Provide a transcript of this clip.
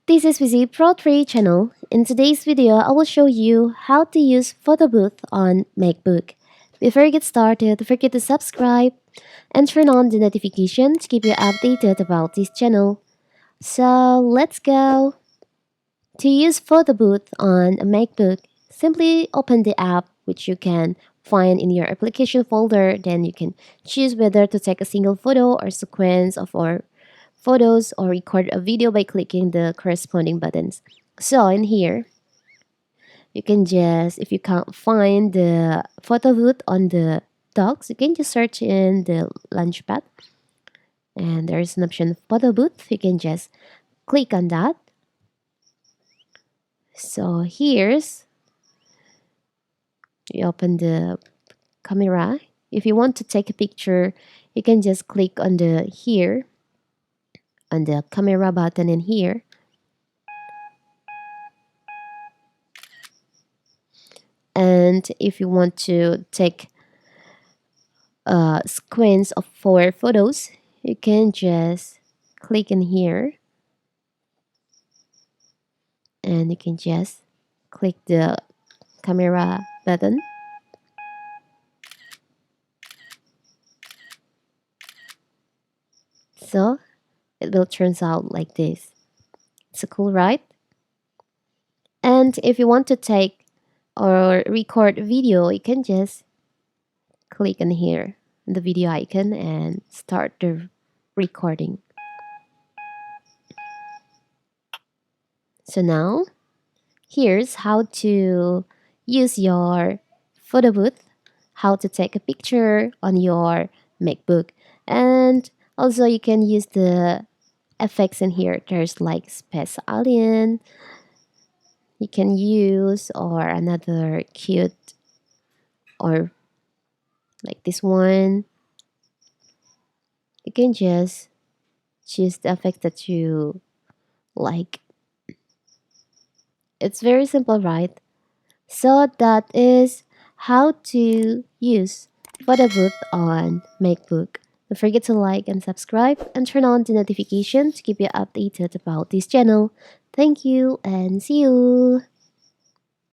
This is Vizi Pro 3 channel. In today's video, I will show you how to use PhotoBooth on Macbook. Before you get started, don't forget to subscribe and turn on the notification to keep you updated about this channel. So let's go. To use PhotoBooth on a MacBook, simply open the app which you can find in your application folder. Then you can choose whether to take a single photo or sequence of or photos or record a video by clicking the corresponding buttons. So in here, you can just, if you can't find the photo booth on the docs, you can just search in the launchpad. And there's an option photo booth. You can just click on that. So here's, you open the camera. If you want to take a picture, you can just click on the here, on the camera button in here. And if you want to take a sequence of 4 photos, you can just click in here and you can just click the camera button. So it will turn out like this. It's a cool, right? And if you want to take or record video, you can just click on here, the video icon, and start the recording. So now, here's how to use your photo booth, how to take a picture on your MacBook. And also you can use the effects in here. There's like Space Alien you can use, or another cute, or like this one. You can just choose the effect that you like. It's very simple, right? So that is how to use PhotoBooth on MacBook. Don't forget to like and subscribe and turn on the notification to keep you updated about this channel. Thank you and see you!